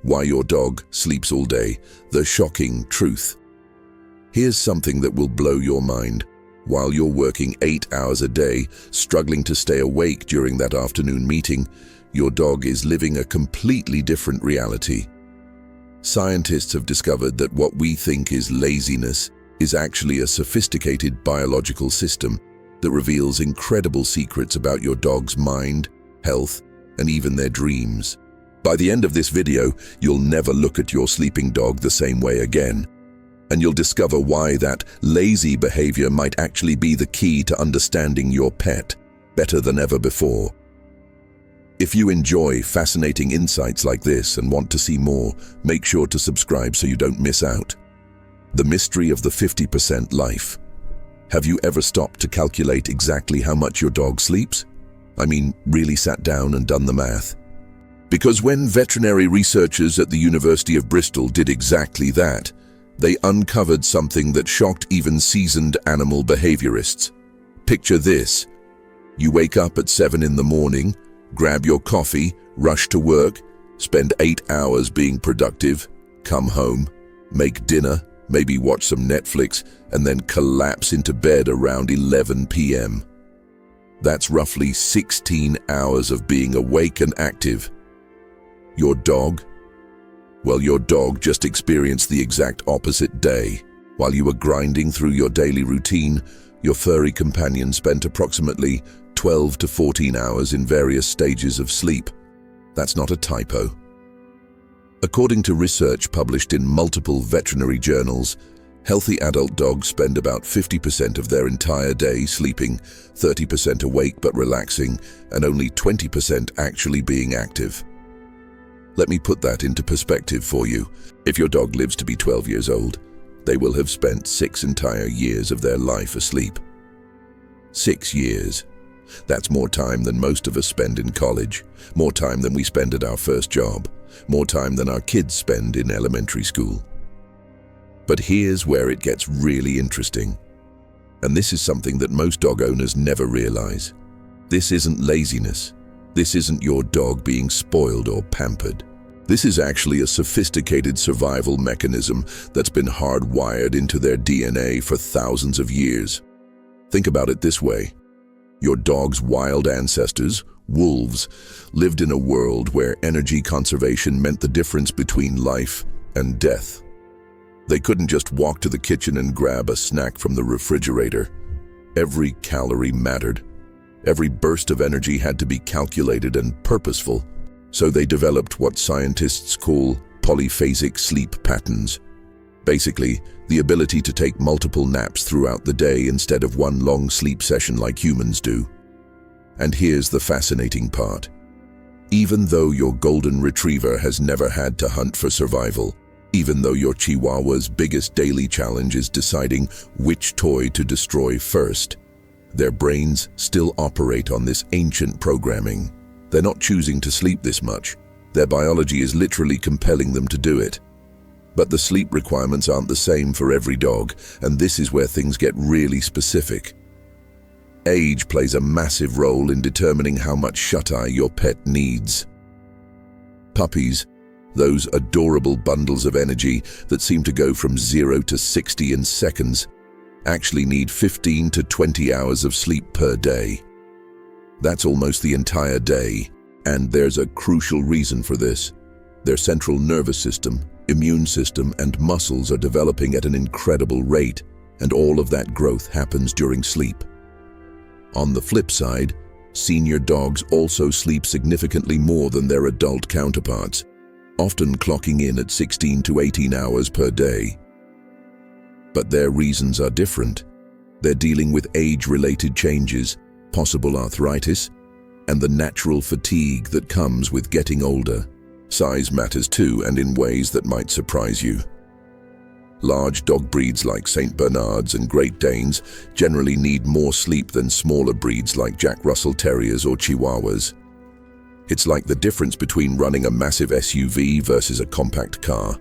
Why your dog sleeps all day, the shocking truth. Here's something that will blow your mind. While you're working 8 hours a day, struggling to stay awake during that afternoon meeting, your dog is living a completely different reality. Scientists have discovered that what we think is laziness is actually a sophisticated biological system that reveals incredible secrets about your dog's mind, health, and even their dreams. By the end of this video, you'll never look at your sleeping dog the same way again, and you'll discover why that lazy behavior might actually be the key to understanding your pet better than ever before. If you enjoy fascinating insights like this and want to see more, make sure to subscribe so you don't miss out. The mystery of the 50% life. Have you ever stopped to calculate exactly how much your dog sleeps? I mean, really sat down and done the math? Because when veterinary researchers at the University of Bristol did exactly that, they uncovered something that shocked even seasoned animal behaviorists. Picture this. You wake up at 7 in the morning, grab your coffee, rush to work, spend 8 hours being productive, come home, make dinner, maybe watch some Netflix, and then collapse into bed around 11 p.m. That's roughly 16 hours of being awake and active. Your dog? Well, your dog just experienced the exact opposite day. While you were grinding through your daily routine, your furry companion spent approximately 12 to 14 hours in various stages of sleep. That's not a typo. According to research published in multiple veterinary journals, healthy adult dogs spend about 50% of their entire day sleeping, 30% awake but relaxing, and only 20% actually being active. Let me put that into perspective for you. If your dog lives to be 12 years old, they will have spent 6 entire years of their life asleep. 6 years. That's more time than most of us spend in college, more time than we spend at our first job, more time than our kids spend in elementary school. But here's where it gets really interesting. And this is something that most dog owners never realize. This isn't laziness. This isn't your dog being spoiled or pampered. This is actually a sophisticated survival mechanism that's been hardwired into their DNA for thousands of years. Think about it this way. Your dog's wild ancestors, wolves, lived in a world where energy conservation meant the difference between life and death. They couldn't just walk to the kitchen and grab a snack from the refrigerator. Every calorie mattered. Every burst of energy had to be calculated and purposeful, so they developed what scientists call polyphasic sleep patterns. Basically, the ability to take multiple naps throughout the day instead of one long sleep session like humans do. And here's the fascinating part. Even though your golden retriever has never had to hunt for survival, even though your Chihuahua's biggest daily challenge is deciding which toy to destroy first, their brains still operate on this ancient programming. They're not choosing to sleep this much. Their biology is literally compelling them to do it. But the sleep requirements aren't the same for every dog, and this is where things get really specific. Age plays a massive role in determining how much shut-eye your pet needs. Puppies, those adorable bundles of energy that seem to go from 0 to 60 in seconds, actually need 15 to 20 hours of sleep per day. That's almost the entire day, and there's a crucial reason for this. Their central nervous system, immune system, and muscles are developing at an incredible rate, and all of that growth happens during sleep. On the flip side, senior dogs also sleep significantly more than their adult counterparts, often clocking in at 16 to 18 hours per day. But their reasons are different. They're dealing with age-related changes, possible arthritis, and the natural fatigue that comes with getting older. Size matters too, and in ways that might surprise you. Large dog breeds like St. Bernards and Great Danes generally need more sleep than smaller breeds like Jack Russell Terriers or Chihuahuas. It's like the difference between running a massive SUV versus a compact car.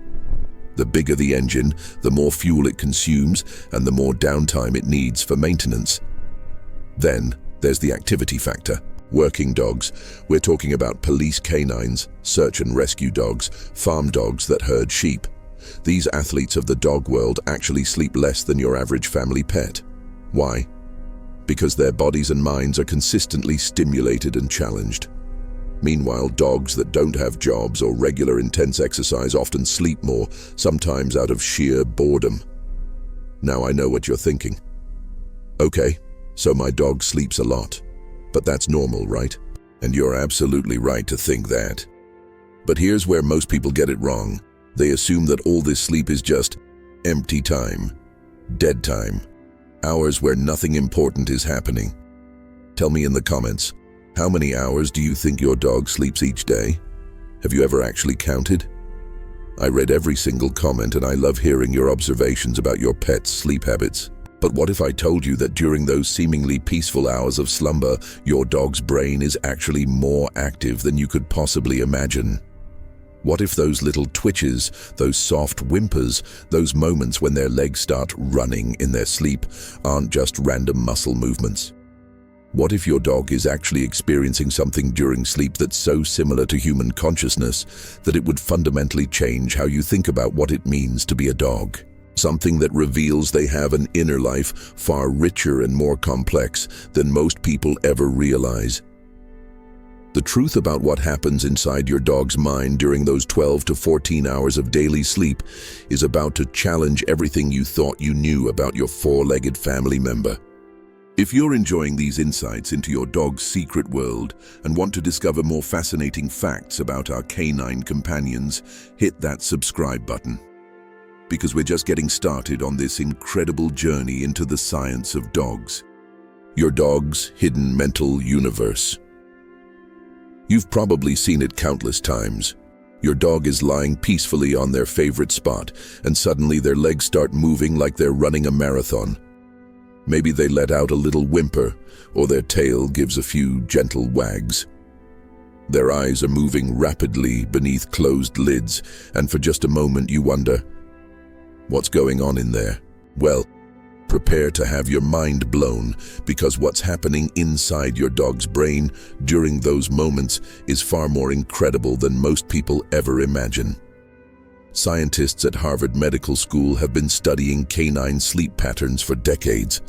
The bigger the engine, the more fuel it consumes and the more downtime it needs for maintenance. Then there's the activity factor. Working dogs. We're talking about police canines, search and rescue dogs, farm dogs that herd sheep. These athletes of the dog world actually sleep less than your average family pet. Why? Because their bodies and minds are consistently stimulated and challenged. Meanwhile, dogs that don't have jobs or regular intense exercise often sleep more, sometimes out of sheer boredom. Now I know what you're thinking. Okay, so my dog sleeps a lot. But that's normal, right? And you're absolutely right to think that. But here's where most people get it wrong. They assume that all this sleep is just empty time, dead time, hours where nothing important is happening. Tell me in the comments, how many hours do you think your dog sleeps each day? Have you ever actually counted? I read every single comment and I love hearing your observations about your pet's sleep habits. But what if I told you that during those seemingly peaceful hours of slumber, your dog's brain is actually more active than you could possibly imagine? What if those little twitches, those soft whimpers, those moments when their legs start running in their sleep aren't just random muscle movements? What if your dog is actually experiencing something during sleep that's so similar to human consciousness that it would fundamentally change how you think about what it means to be a dog? Something that reveals they have an inner life far richer and more complex than most people ever realize. The truth about what happens inside your dog's mind during those 12 to 14 hours of daily sleep is about to challenge everything you thought you knew about your four-legged family member. If you're enjoying these insights into your dog's secret world and want to discover more fascinating facts about our canine companions, hit that subscribe button. Because we're just getting started on this incredible journey into the science of dogs. Your dog's hidden mental universe. You've probably seen it countless times. Your dog is lying peacefully on their favorite spot, and suddenly their legs start moving like they're running a marathon. Maybe they let out a little whimper, or their tail gives a few gentle wags. Their eyes are moving rapidly beneath closed lids, and for just a moment you wonder, what's going on in there? Well, prepare to have your mind blown, because what's happening inside your dog's brain during those moments is far more incredible than most people ever imagine. Scientists at Harvard Medical School have been studying canine sleep patterns for decades,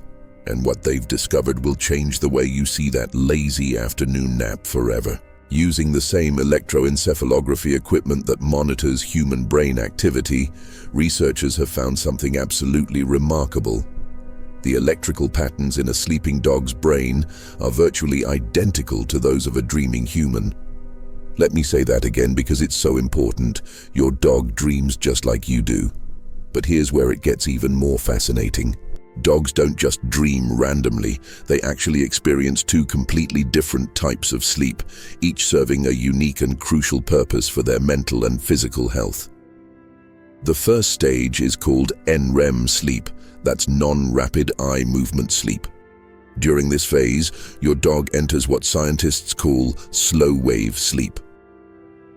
and what they've discovered will change the way you see that lazy afternoon nap forever. Using the same electroencephalography equipment that monitors human brain activity, researchers have found something absolutely remarkable. The electrical patterns in a sleeping dog's brain are virtually identical to those of a dreaming human. Let me say that again because it's so important. Your dog dreams just like you do. But here's where it gets even more fascinating. Dogs don't just dream randomly, they actually experience two completely different types of sleep, each serving a unique and crucial purpose for their mental and physical health. The first stage is called NREM sleep, that's non-rapid eye movement sleep. During this phase, your dog enters what scientists call slow-wave sleep.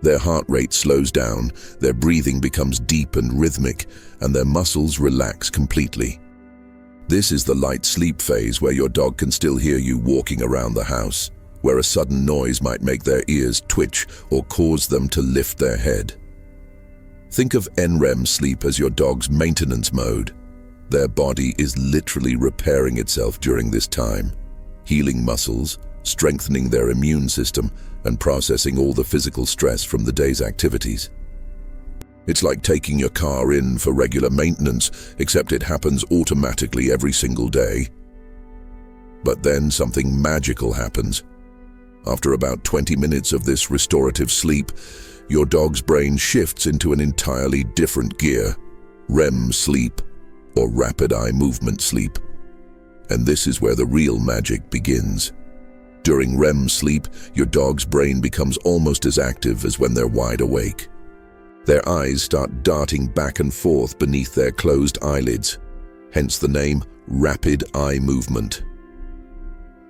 Their heart rate slows down, their breathing becomes deep and rhythmic, and their muscles relax completely. This is the light sleep phase where your dog can still hear you walking around the house, where a sudden noise might make their ears twitch or cause them to lift their head. Think of NREM sleep as your dog's maintenance mode. Their body is literally repairing itself during this time, healing muscles, strengthening their immune system, and processing all the physical stress from the day's activities. It's like taking your car in for regular maintenance, except it happens automatically every single day. But then something magical happens. After about 20 minutes of this restorative sleep, your dog's brain shifts into an entirely different gear, REM sleep, or rapid eye movement sleep. And this is where the real magic begins. During REM sleep, your dog's brain becomes almost as active as when they're wide awake. Their eyes start darting back and forth beneath their closed eyelids, hence the name rapid eye movement.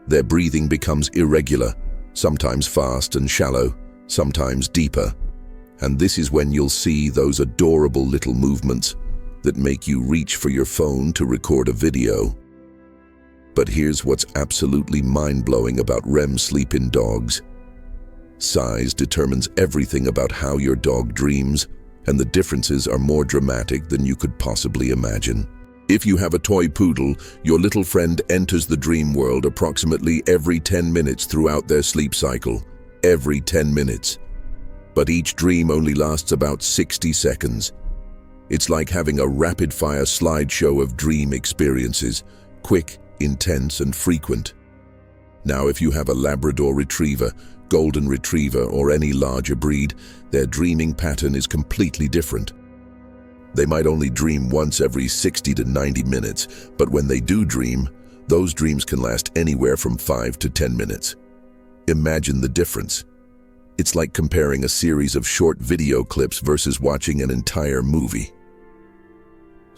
Their breathing becomes irregular, sometimes fast and shallow, sometimes deeper, and this is when you'll see those adorable little movements that make you reach for your phone to record a video. But here's what's absolutely mind-blowing about REM sleep in dogs. Size determines everything about how your dog dreams, and the differences are more dramatic than you could possibly imagine. If you have a toy poodle, your little friend enters the dream world approximately every 10 minutes throughout their sleep cycle. Every 10 minutes. But each dream only lasts about 60 seconds. It's like having a rapid-fire slideshow of dream experiences, quick, intense, and frequent. Now, if you have a Labrador Retriever, Golden Retriever, or any larger breed, their dreaming pattern is completely different. They might only dream once every 60 to 90 minutes, but when they do dream, those dreams can last anywhere from 5 to 10 minutes. Imagine the difference. It's like comparing a series of short video clips versus watching an entire movie.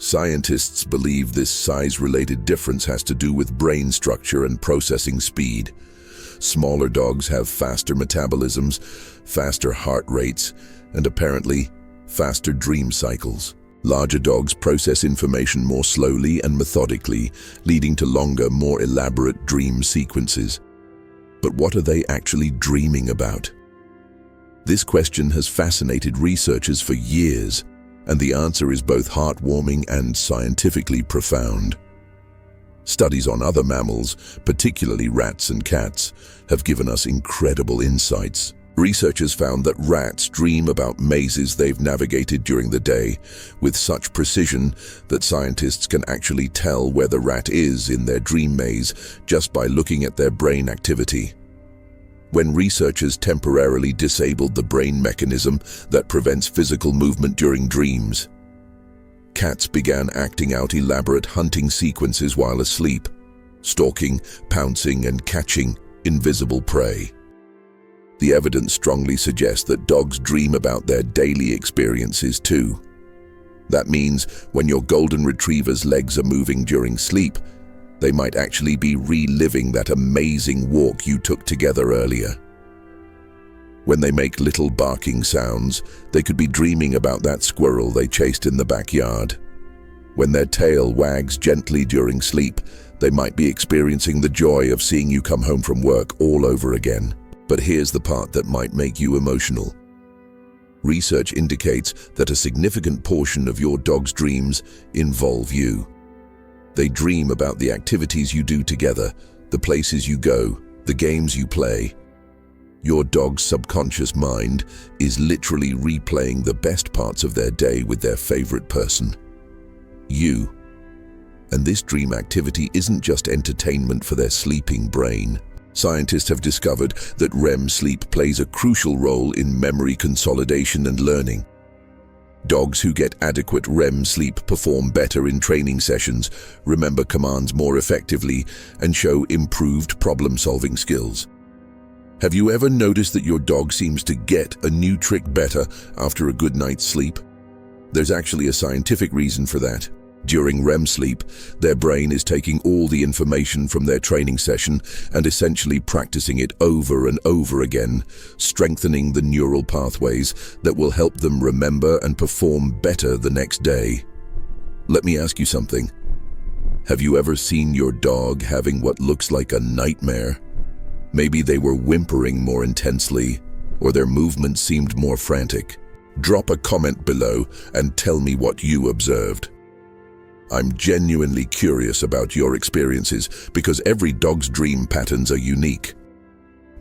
Scientists believe this size-related difference has to do with brain structure and processing speed. Smaller dogs have faster metabolisms, faster heart rates, and apparently, faster dream cycles. Larger dogs process information more slowly and methodically, leading to longer, more elaborate dream sequences. But what are they actually dreaming about? This question has fascinated researchers for years, and the answer is both heartwarming and scientifically profound. Studies on other mammals, particularly rats and cats, have given us incredible insights. Researchers found that rats dream about mazes they've navigated during the day with such precision that scientists can actually tell where the rat is in their dream maze just by looking at their brain activity. When researchers temporarily disabled the brain mechanism that prevents physical movement during dreams, cats began acting out elaborate hunting sequences while asleep, stalking, pouncing, and catching invisible prey. The evidence strongly suggests that dogs dream about their daily experiences too. That means when your Golden Retriever's legs are moving during sleep, they might actually be reliving that amazing walk you took together earlier. When they make little barking sounds, they could be dreaming about that squirrel they chased in the backyard. When their tail wags gently during sleep, they might be experiencing the joy of seeing you come home from work all over again. But here's the part that might make you emotional. Research indicates that a significant portion of your dog's dreams involve you. They dream about the activities you do together, the places you go, the games you play. Your dog's subconscious mind is literally replaying the best parts of their day with their favorite person, you. And this dream activity isn't just entertainment for their sleeping brain. Scientists have discovered that REM sleep plays a crucial role in memory consolidation and learning. Dogs who get adequate REM sleep perform better in training sessions, remember commands more effectively, and show improved problem-solving skills. Have you ever noticed that your dog seems to get a new trick better after a good night's sleep? There's actually a scientific reason for that. During REM sleep, their brain is taking all the information from their training session and essentially practicing it over and over again, strengthening the neural pathways that will help them remember and perform better the next day. Let me ask you something. Have you ever seen your dog having what looks like a nightmare? Maybe they were whimpering more intensely, or their movements seemed more frantic. Drop a comment below and tell me what you observed. I'm genuinely curious about your experiences because every dog's dream patterns are unique.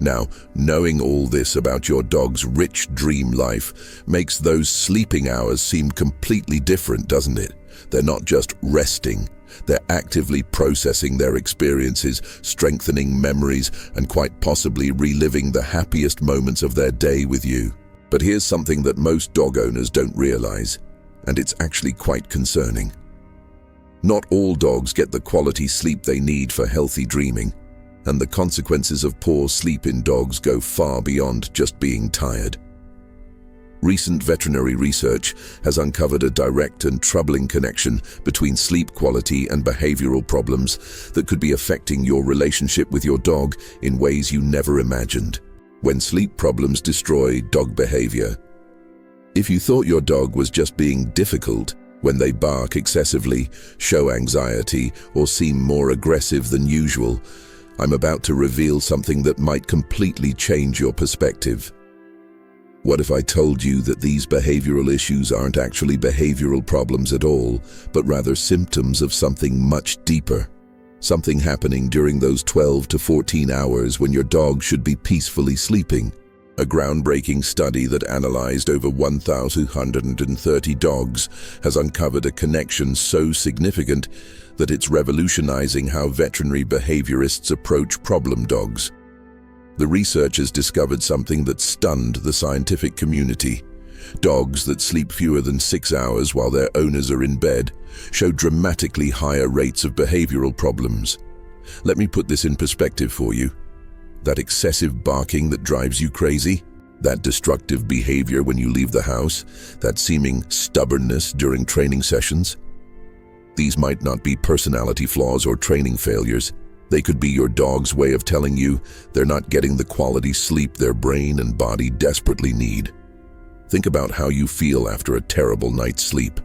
Now, knowing all this about your dog's rich dream life makes those sleeping hours seem completely different, doesn't it? They're not just resting, they're actively processing their experiences, strengthening memories, and quite possibly reliving the happiest moments of their day with you. But here's something that most dog owners don't realize, and it's actually quite concerning. Not all dogs get the quality sleep they need for healthy dreaming, and the consequences of poor sleep in dogs go far beyond just being tired. Recent veterinary research has uncovered a direct and troubling connection between sleep quality and behavioral problems that could be affecting your relationship with your dog in ways you never imagined. When sleep problems destroy dog behavior. If you thought your dog was just being difficult, When they bark excessively, show anxiety, or seem more aggressive than usual, I'm about to reveal something that might completely change your perspective. What if I told you that these behavioral issues aren't actually behavioral problems at all, but rather symptoms of something much deeper? Something happening during those 12 to 14 hours when your dog should be peacefully sleeping. A groundbreaking study that analyzed over 1,230 dogs has uncovered a connection so significant that it's revolutionizing how veterinary behaviorists approach problem dogs. The research has discovered something that stunned the scientific community. Dogs that sleep fewer than 6 hours while their owners are in bed show dramatically higher rates of behavioral problems. Let me put this in perspective for you. That excessive barking that drives you crazy, that destructive behavior when you leave the house, that seeming stubbornness during training sessions. These might not be personality flaws or training failures. They could be your dog's way of telling you they're not getting the quality sleep their brain and body desperately need. Think about how you feel after a terrible night's sleep.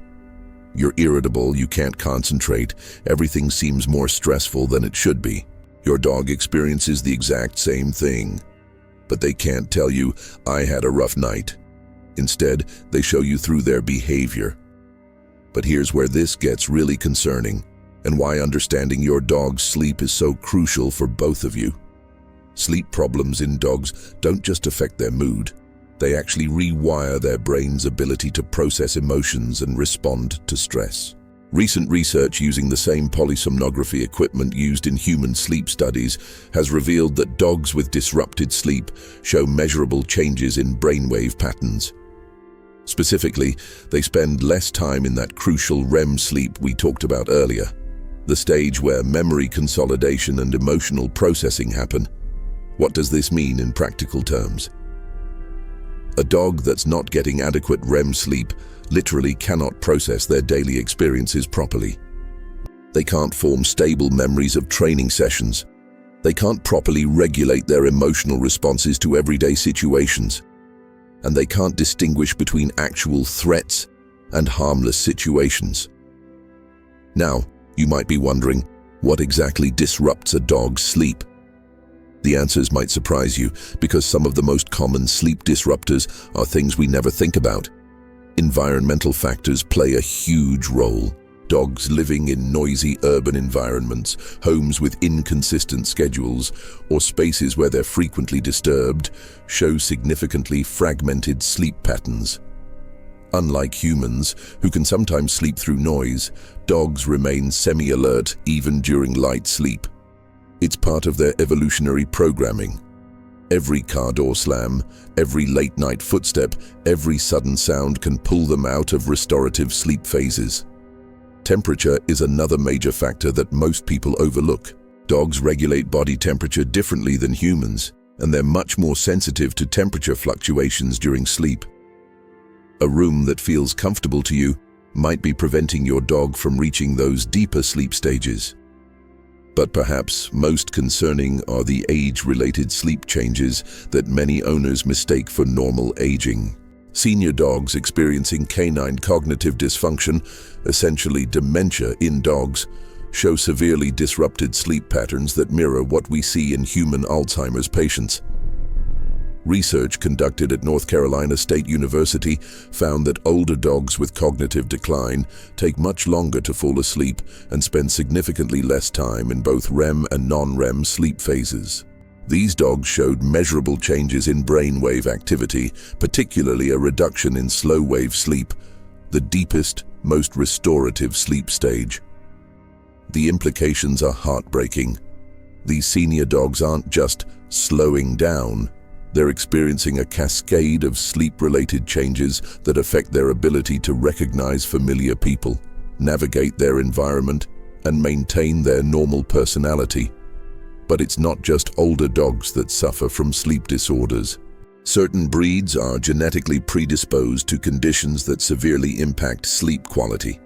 You're irritable, you can't concentrate, everything seems more stressful than it should be. Your dog experiences the exact same thing, but they can't tell you, "I had a rough night." Instead, they show you through their behavior. But here's where this gets really concerning, and why understanding your dog's sleep is so crucial for both of you. Sleep problems in dogs don't just affect their mood. They actually rewire their brain's ability to process emotions and respond to stress. Recent research using the same polysomnography equipment used in human sleep studies has revealed that dogs with disrupted sleep show measurable changes in brainwave patterns. Specifically, they spend less time in that crucial REM sleep we talked about earlier, the stage where memory consolidation and emotional processing happen. What does this mean in practical terms? A dog that's not getting adequate REM sleep literally cannot process their daily experiences properly. They can't form stable memories of training sessions. They can't properly regulate their emotional responses to everyday situations. And they can't distinguish between actual threats and harmless situations. Now, you might be wondering, what exactly disrupts a dog's sleep? The answers might surprise you, because some of the most common sleep disruptors are things we never think about. Environmental factors play a huge role. Dogs living in noisy urban environments, homes with inconsistent schedules, or spaces where they're frequently disturbed, show significantly fragmented sleep patterns. Unlike humans, who can sometimes sleep through noise, dogs remain semi-alert even during light sleep. It's part of their evolutionary programming. Every car door slam, every late-night footstep, every sudden sound can pull them out of restorative sleep phases. Temperature is another major factor that most people overlook. Dogs regulate body temperature differently than humans, and they're much more sensitive to temperature fluctuations during sleep. A room that feels comfortable to you might be preventing your dog from reaching those deeper sleep stages. But perhaps most concerning are the age-related sleep changes that many owners mistake for normal aging. Senior dogs experiencing canine cognitive dysfunction, essentially dementia in dogs, show severely disrupted sleep patterns that mirror what we see in human Alzheimer's patients. Research conducted at North Carolina State University found that older dogs with cognitive decline take much longer to fall asleep and spend significantly less time in both REM and non-REM sleep phases. These dogs showed measurable changes in brainwave activity, particularly a reduction in slow-wave sleep, the deepest, most restorative sleep stage. The implications are heartbreaking. These senior dogs aren't just slowing down. They're experiencing a cascade of sleep-related changes that affect their ability to recognize familiar people, navigate their environment, and maintain their normal personality. But it's not just older dogs that suffer from sleep disorders. Certain breeds are genetically predisposed to conditions that severely impact sleep quality.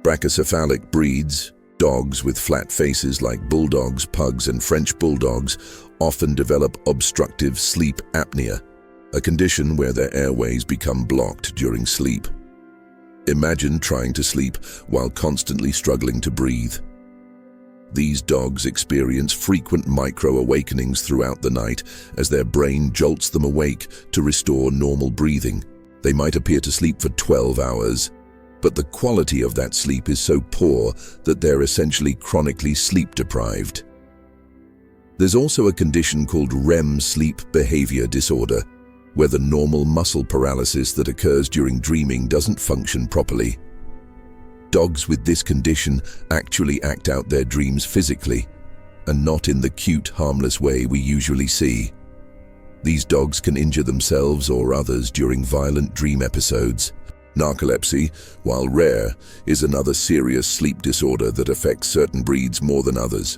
Brachycephalic breeds, dogs with flat faces like bulldogs, pugs, and French bulldogs, often develop obstructive sleep apnea, a condition where their airways become blocked during sleep. Imagine trying to sleep while constantly struggling to breathe. These dogs experience frequent micro-awakenings throughout the night as their brain jolts them awake to restore normal breathing. They might appear to sleep for 12 hours, but the quality of that sleep is so poor that they're essentially chronically sleep-deprived. There's also a condition called REM sleep behavior disorder, where the normal muscle paralysis that occurs during dreaming doesn't function properly. Dogs with this condition actually act out their dreams physically, and not in the cute, harmless way we usually see. These dogs can injure themselves or others during violent dream episodes. Narcolepsy, while rare, is another serious sleep disorder that affects certain breeds more than others.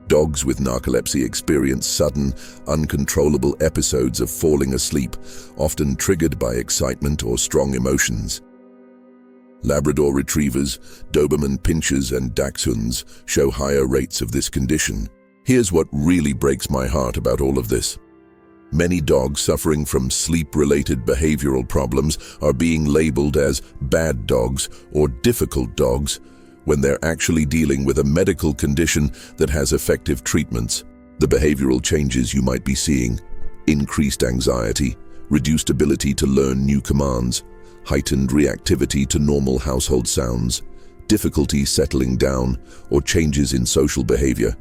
Dogs with narcolepsy experience sudden, uncontrollable episodes of falling asleep, often triggered by excitement or strong emotions. Labrador retrievers, Doberman pinschers, and Dachshunds show higher rates of this condition. Here's what really breaks my heart about all of this. Many dogs suffering from sleep-related behavioral problems are being labeled as bad dogs or difficult dogs when they're actually dealing with a medical condition that has effective treatments. The behavioral changes you might be seeing: increased anxiety, reduced ability to learn new commands, heightened reactivity to normal household sounds, difficulty settling down, or changes in social behavior.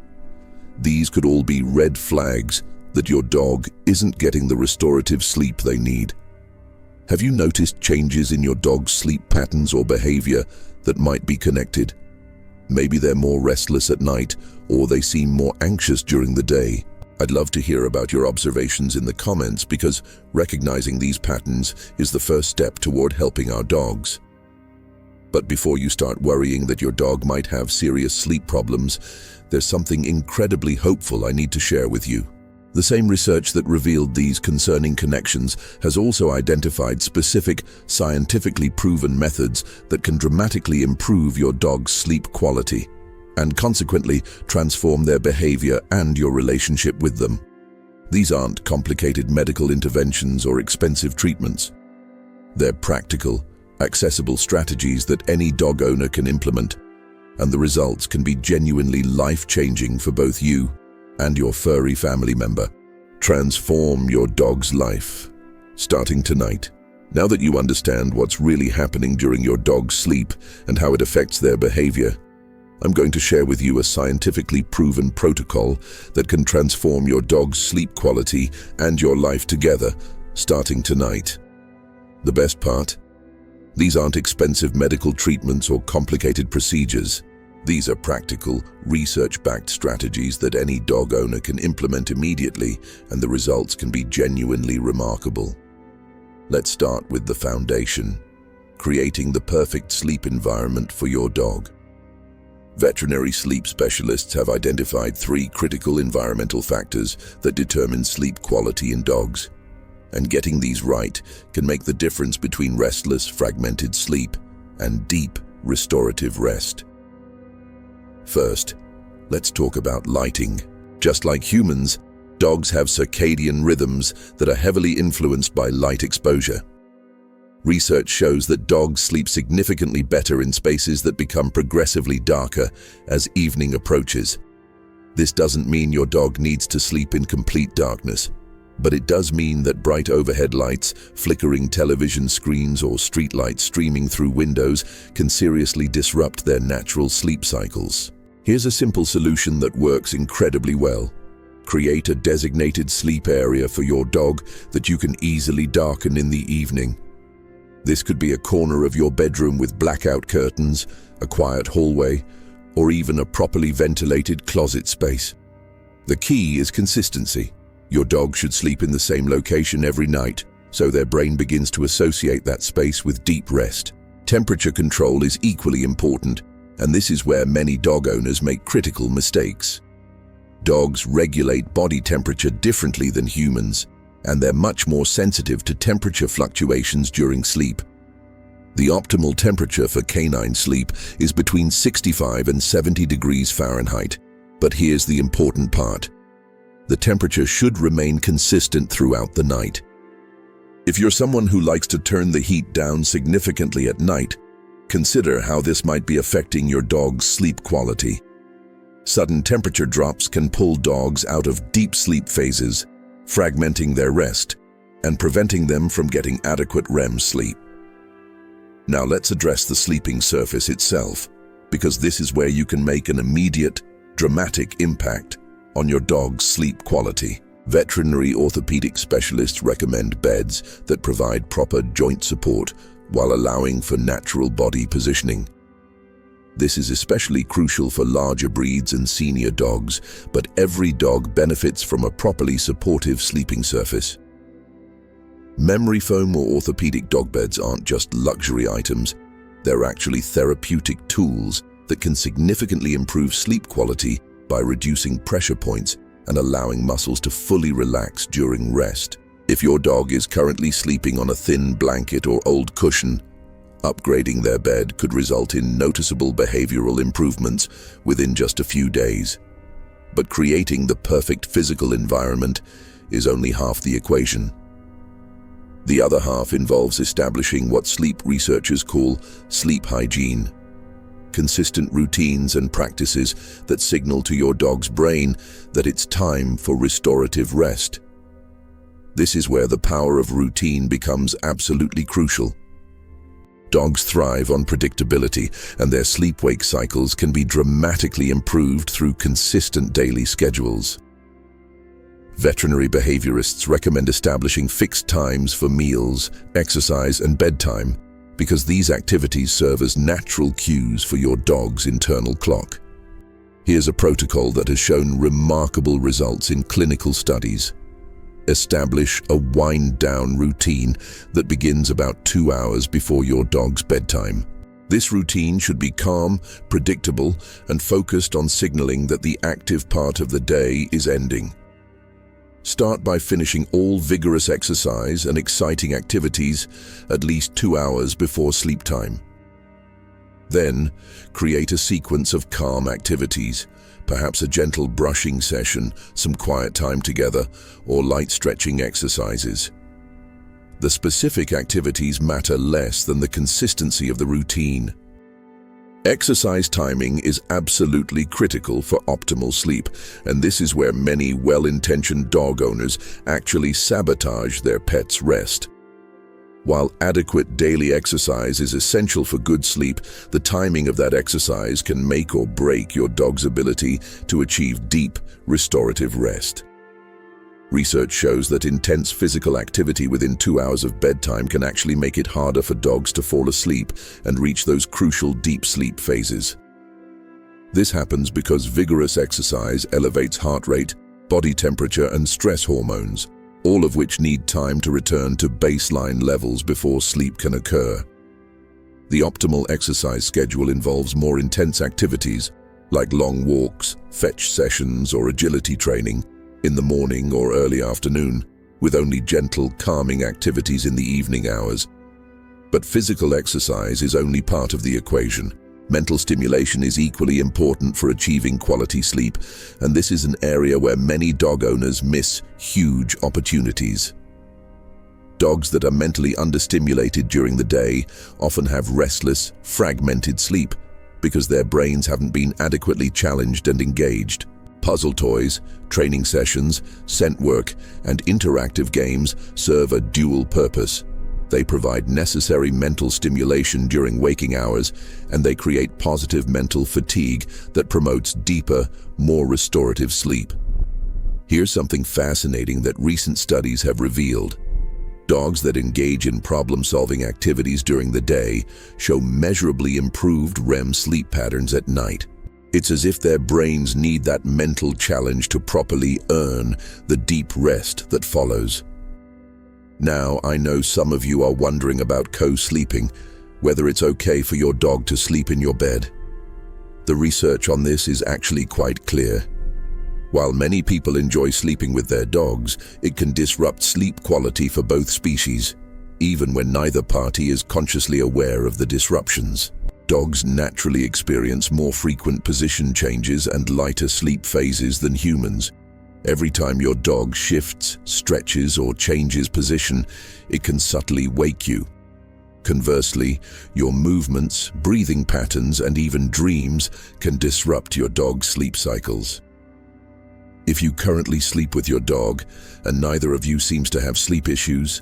These could all be red flags that your dog isn't getting the restorative sleep they need. Have you noticed changes in your dog's sleep patterns or behavior that might be connected? Maybe they're more restless at night, or they seem more anxious during the day. I'd love to hear about your observations in the comments, because recognizing these patterns is the first step toward helping our dogs. But before you start worrying that your dog might have serious sleep problems, there's something incredibly hopeful I need to share with you. The same research that revealed these concerning connections has also identified specific, scientifically proven methods that can dramatically improve your dog's sleep quality, and consequently transform their behavior and your relationship with them. These aren't complicated medical interventions or expensive treatments. They're practical, accessible strategies that any dog owner can implement, and the results can be genuinely life-changing for both you and your furry family member. Transform your dog's life, starting tonight. Now that you understand what's really happening during your dog's sleep and how it affects their behavior, I'm going to share with you a scientifically proven protocol that can transform your dog's sleep quality and your life together, starting tonight. The best part? These aren't expensive medical treatments or complicated procedures. These are practical, research-backed strategies that any dog owner can implement immediately, and the results can be genuinely remarkable. Let's start with the foundation: creating the perfect sleep environment for your dog. Veterinary sleep specialists have identified 3 critical environmental factors that determine sleep quality in dogs. And getting these right can make the difference between restless, fragmented sleep and deep, restorative rest. First, let's talk about lighting. Just like humans, dogs have circadian rhythms that are heavily influenced by light exposure. Research shows that dogs sleep significantly better in spaces that become progressively darker as evening approaches. This doesn't mean your dog needs to sleep in complete darkness, but it does mean that bright overhead lights, flickering television screens, or street lights streaming through windows can seriously disrupt their natural sleep cycles. Here's a simple solution that works incredibly well. Create a designated sleep area for your dog that you can easily darken in the evening. This could be a corner of your bedroom with blackout curtains, a quiet hallway, or even a properly ventilated closet space. The key is consistency. Your dog should sleep in the same location every night, so their brain begins to associate that space with deep rest. Temperature control is equally important, and this is where many dog owners make critical mistakes. Dogs regulate body temperature differently than humans, and they're much more sensitive to temperature fluctuations during sleep. The optimal temperature for canine sleep is between 65 and 70 degrees Fahrenheit. But here's the important part. The temperature should remain consistent throughout the night. If you're someone who likes to turn the heat down significantly at night, consider how this might be affecting your dog's sleep quality. Sudden temperature drops can pull dogs out of deep sleep phases, fragmenting their rest and preventing them from getting adequate REM sleep. Now let's address the sleeping surface itself, because this is where you can make an immediate, dramatic impact on your dog's sleep quality. Veterinary orthopedic specialists recommend beds that provide proper joint support while allowing for natural body positioning. This is especially crucial for larger breeds and senior dogs, but every dog benefits from a properly supportive sleeping surface. Memory foam or orthopedic dog beds aren't just luxury items, they're actually therapeutic tools that can significantly improve sleep quality by reducing pressure points and allowing muscles to fully relax during rest. If your dog is currently sleeping on a thin blanket or old cushion, upgrading their bed could result in noticeable behavioral improvements within just a few days. But creating the perfect physical environment is only half the equation. The other half involves establishing what sleep researchers call sleep hygiene. Consistent routines and practices that signal to your dog's brain that it's time for restorative rest. This is where the power of routine becomes absolutely crucial. Dogs thrive on predictability, and their sleep-wake cycles can be dramatically improved through consistent daily schedules. Veterinary behaviorists recommend establishing fixed times for meals, exercise, and bedtime, because these activities serve as natural cues for your dog's internal clock. Here's a protocol that has shown remarkable results in clinical studies. Establish a wind-down routine that begins about 2 hours before your dog's bedtime. This routine should be calm, predictable, and focused on signaling that the active part of the day is ending. Start by finishing all vigorous exercise and exciting activities at least 2 hours before sleep time. Then, create a sequence of calm activities, perhaps a gentle brushing session, some quiet time together, or light stretching exercises. The specific activities matter less than the consistency of the routine. Exercise timing is absolutely critical for optimal sleep, and this is where many well-intentioned dog owners actually sabotage their pets' rest. While adequate daily exercise is essential for good sleep, the timing of that exercise can make or break your dog's ability to achieve deep, restorative rest. Research shows that intense physical activity within 2 hours of bedtime can actually make it harder for dogs to fall asleep and reach those crucial deep sleep phases. This happens because vigorous exercise elevates heart rate, body temperature, and stress hormones, all of which need time to return to baseline levels before sleep can occur. The optimal exercise schedule involves more intense activities, like long walks, fetch sessions, or agility training, in the morning or early afternoon, with only gentle, calming activities in the evening hours. But physical exercise is only part of the equation. Mental stimulation is equally important for achieving quality sleep, and this is an area where many dog owners miss huge opportunities. Dogs that are mentally understimulated during the day often have restless, fragmented sleep because their brains haven't been adequately challenged and engaged. Puzzle toys, training sessions, scent work, and interactive games serve a dual purpose. They provide necessary mental stimulation during waking hours, and they create positive mental fatigue that promotes deeper, more restorative sleep. Here's something fascinating that recent studies have revealed. Dogs that engage in problem-solving activities during the day show measurably improved REM sleep patterns at night. It's as if their brains need that mental challenge to properly earn the deep rest that follows. Now, I know some of you are wondering about co-sleeping, whether it's okay for your dog to sleep in your bed. The research on this is actually quite clear. While many people enjoy sleeping with their dogs, it can disrupt sleep quality for both species, even when neither party is consciously aware of the disruptions. Dogs naturally experience more frequent position changes and lighter sleep phases than humans, Every time your dog shifts, stretches, or changes position, it can subtly wake you. Conversely, your movements, breathing patterns, and even dreams can disrupt your dog's sleep cycles. If you currently sleep with your dog and neither of you seems to have sleep issues,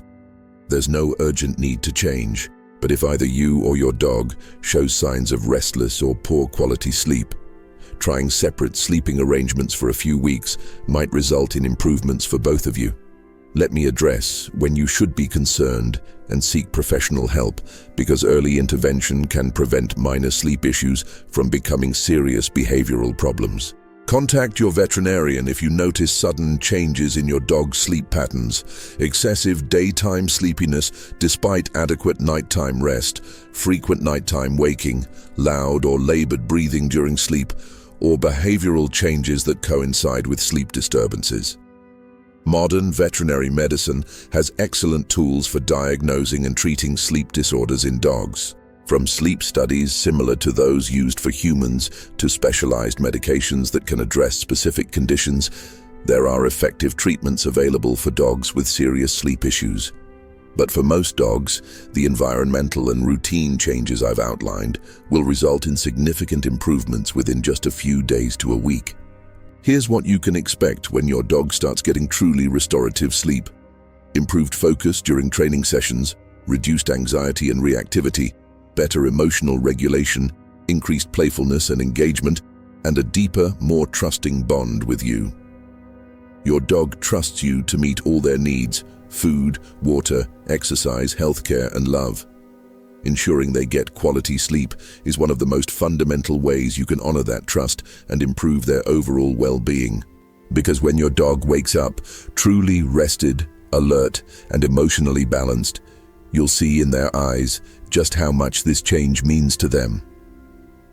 there's no urgent need to change. But if either you or your dog shows signs of restless or poor quality sleep, trying separate sleeping arrangements for a few weeks might result in improvements for both of you. Let me address when you should be concerned and seek professional help, because early intervention can prevent minor sleep issues from becoming serious behavioral problems. Contact your veterinarian if you notice sudden changes in your dog's sleep patterns, excessive daytime sleepiness despite adequate nighttime rest, frequent nighttime waking, loud or labored breathing during sleep, or behavioral changes that coincide with sleep disturbances. Modern veterinary medicine has excellent tools for diagnosing and treating sleep disorders in dogs. From sleep studies similar to those used for humans to specialized medications that can address specific conditions, there are effective treatments available for dogs with serious sleep issues. But for most dogs, the environmental and routine changes I've outlined will result in significant improvements within just a few days to a week. Here's what you can expect when your dog starts getting truly restorative sleep: improved focus during training sessions, reduced anxiety and reactivity, better emotional regulation, increased playfulness and engagement, and a deeper, more trusting bond with you. Your dog trusts you to meet all their needs: food, water, exercise, healthcare, and love. Ensuring they get quality sleep is one of the most fundamental ways you can honor that trust and improve their overall well-being. Because when your dog wakes up truly rested, alert, and emotionally balanced, you'll see in their eyes just how much this change means to them.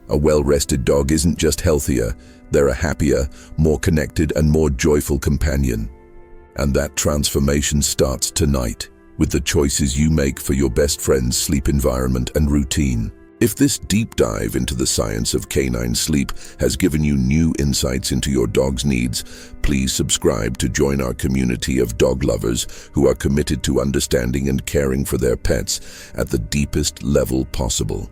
A well-rested dog isn't just healthier, they're a happier, more connected, and more joyful companion. And that transformation starts tonight with the choices you make for your best friend's sleep environment and routine. If this deep dive into the science of canine sleep has given you new insights into your dog's needs, please subscribe to join our community of dog lovers who are committed to understanding and caring for their pets at the deepest level possible.